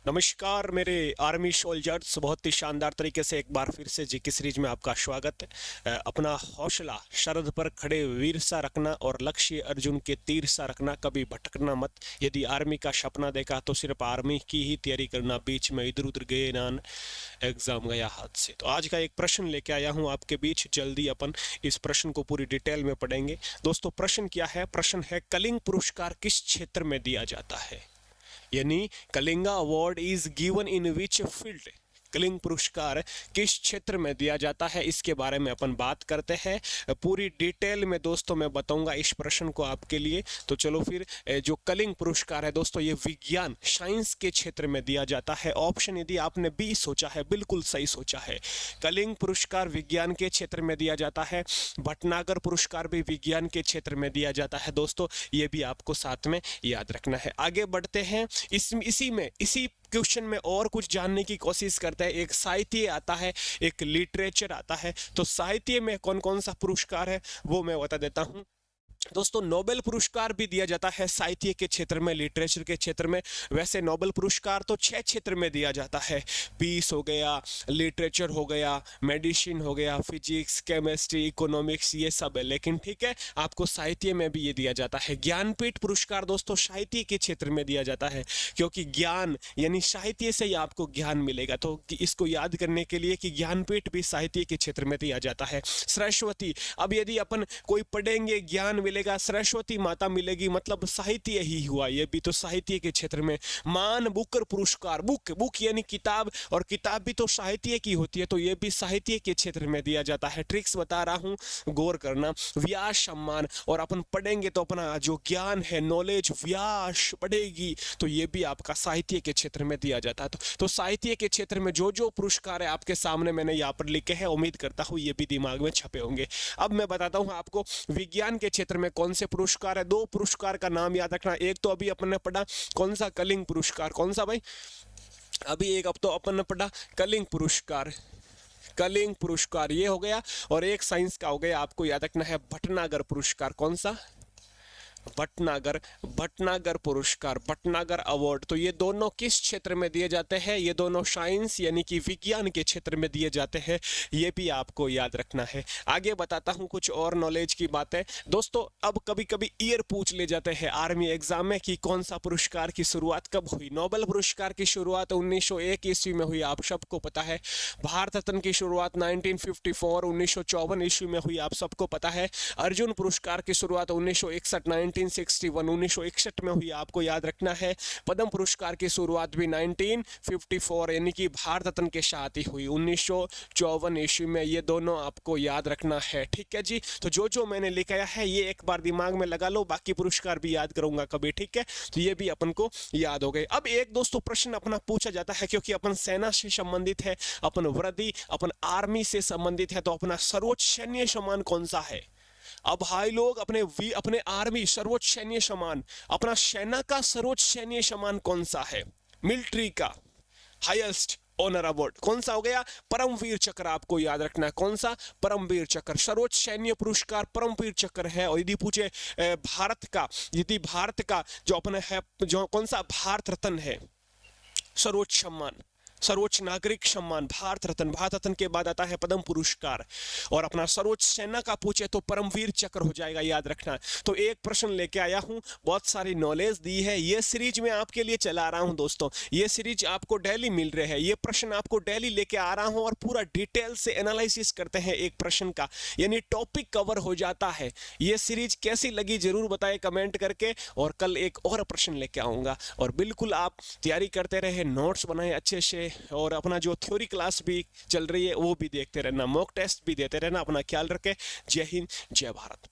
नमस्कार मेरे army soldiers, बहुत ही शानदार तरीके से एक बार फिर से जीके सीरीज में आपका स्वागत है। अपना हौसला सरहद पर खड़े वीर सा रखना और लक्ष्य अर्जुन के तीर सा रखना, कभी भटकना मत। यदि आर्मी का सपना देखा तो सिर्फ आर्मी की ही तैयारी करना, बीच में इधर उधर गए नान, एग्जाम गया हाथ से। तो आज का एक प्रश्न लेके आया हूँ आपके बीच, जल्दी अपन इस प्रश्न को पूरी डिटेल में पढ़ेंगे। दोस्तों प्रश्न क्या है? प्रश्न है कलिंग पुरस्कार किस क्षेत्र में दिया जाता है, यानी Kalinga award is given in which field. Kalinga पुरस्कार किस क्षेत्र में दिया जाता है, इसके बारे में अपन बात करते हैं पूरी डिटेल में। दोस्तों मैं बताऊंगा इस प्रश्न को आपके लिए। तो चलो फिर, जो कलिंग पुरस्कार है दोस्तों, ये विज्ञान साइंस के क्षेत्र में दिया जाता है। ऑप्शन यदि आपने बी सोचा है, बिल्कुल सही सोचा है। कलिंग पुरस्कार विज्ञान के क्षेत्र में दिया जाता है। भटनागर पुरस्कार भी विज्ञान के क्षेत्र में दिया जाता है। दोस्तों ये भी आपको साथ में याद रखना है। आगे बढ़ते हैं, इसी क्वेश्चन में और कुछ जानने की कोशिश करते हैं। एक साहित्य आता है, एक लिटरेचर आता है। तो साहित्य में कौन कौन सा पुरस्कार है वो मैं बता देता हूं। दोस्तों नोबेल पुरस्कार भी दिया जाता है साहित्य के क्षेत्र में, लिटरेचर के क्षेत्र में। वैसे नोबेल पुरस्कार तो 6 क्षेत्र में दिया जाता है। पीस हो गया, लिटरेचर हो गया, मेडिसिन हो गया, फिजिक्स, केमिस्ट्री, इकोनॉमिक्स, ये सब है। लेकिन ठीक है, आपको साहित्य में भी ये दिया जाता है। ज्ञानपीठ पुरस्कार दोस्तों साहित्य के क्षेत्र में दिया जाता है, क्योंकि ज्ञान यानी साहित्य से ही आपको ज्ञान मिलेगा। तो इसको याद करने के लिए कि ज्ञानपीठ भी साहित्य के क्षेत्र में दिया जाता है। सरस्वती, अब यदि अपन कोई पढ़ेंगे ज्ञान मिलेगा, सरस्वती माता मिलेगी, मतलब साहित्य ही हुआ, ये भी तो साहित्य के क्षेत्र में। मान बुकर पुरस्कार, बुक यानी किताब, और किताब भी तो साहित्य की होती है, तो ये भी साहित्य के क्षेत्र में दिया जाता है। ट्रिक्स बता रहा हूं, गौर करना। व्यास सम्मान, और अपन पढ़ेंगे तो अपना जो ज्ञान है, नॉलेज व्यास बढ़ेगी, तो ये भी आपका साहित्य के क्षेत्र में दिया जाता है। तो साहित्य के क्षेत्र में जो जो पुरस्कार है आपके सामने मैंने यहाँ पर लिखे हैं, उम्मीद करता हूँ ये भी दिमाग में छपे होंगे। अब मैं बताता हूँ आपको विज्ञान के क्षेत्र में कौन से पुरस्कार है। 2 पुरस्कार का नाम याद रखना। एक तो अभी अपन ने पढ़ा कौन सा, कलिंग पुरस्कार। कौन सा भाई? अभी एक अब तो अपन ने पढ़ा कलिंग पुरस्कार। कलिंग पुरस्कार ये हो गया, और एक साइंस का हो गया, आपको याद रखना है भटनागर पुरस्कार। कौन सा? भटनागर पुरस्कार, भटनागर अवार्ड। तो ये दोनों किस क्षेत्र में दिए जाते हैं? ये दोनों साइंस यानी कि विज्ञान के क्षेत्र में दिए जाते हैं, ये भी आपको याद रखना है। आगे बताता हूं कुछ और नॉलेज की बातें। दोस्तों अब कभी कभी ईयर पूछ ले जाते हैं आर्मी एग्जाम में कि कौन सा पुरस्कार की शुरुआत कब हुई। नोबेल पुरस्कार की शुरुआत 1901 ईस्वी में हुई, आप सबको पता है। भारत रत्न की शुरुआत 1954 1954 ईस्वी में हुई, आप सबको पता है। अर्जुन पुरस्कार की शुरुआत 1961 1961 में हुई, आपको याद रखना है। पद्म पुरस्कार की शुरुआत भी 1954 यानी कि भारत रत्न के साथ ही हुई 1954 ईस्वी में। ये दोनों आपको याद रखना है, ठीक है जी। तो जो जो मैंने लिखाया है ये एक बार दिमाग में लगा लो, बाकी पुरस्कार भी याद करूंगा कभी, ठीक है। तो ये भी अपन को याद हो गए। अब एक दोस्तों प्रश्न अपना पूछा जाता है, क्योंकि अपन सेना से संबंधित है, अपन वर्दी, अपन आर्मी से संबंधित है, तो अपना सर्वोच्च सैन्य सम्मान कौन सा है? अब भाई लोग अपने आर्मी सर्वोच्च सैन्य सम्मान, अपना सेना का सर्वोच्च सैन्य सम्मान कौन सा है? मिलिट्री का हाईएस्ट ऑनर अवार्ड कौन सा हो गया? परमवीर चक्र, आपको याद रखना है। कौन सा? परमवीर चक्र। सर्वोच्च सैन्य पुरस्कार परमवीर चक्र है। और यदि पूछे यदि भारत का जो अपने है, जो कौन सा? भारत रत्न है सर्वोच्च सम्मान, सर्वोच्च नागरिक सम्मान भारत रत्न। भारत रत्न के बाद आता है पद्म पुरस्कार, और अपना सर्वोच्च सेना का पूछे तो परमवीर चक्र हो जाएगा, याद रखना। तो एक प्रश्न लेके आया हूं, बहुत सारी नॉलेज दी है। ये सीरीज मैं आपके लिए चला रहा हूं दोस्तों, ये सीरीज आपको डेली मिल रहे हैं, ये प्रश्न आपको डेली लेके आ रहा हूं, और पूरा डिटेल से एनालिसिस करते हैं एक प्रश्न का, यानी टॉपिक कवर हो जाता है। ये सीरीज कैसी लगी जरूर बताएं कमेंट करके, और कल एक और प्रश्न लेके आऊंगा। और बिल्कुल आप तैयारी करते रहे, नोट्स बनाए अच्छे से, और अपना जो थ्योरी क्लास भी चल रही है वो भी देखते रहना, मॉक टेस्ट भी देते रहना। अपना ख्याल रखें। जय हिंद, जय भारत।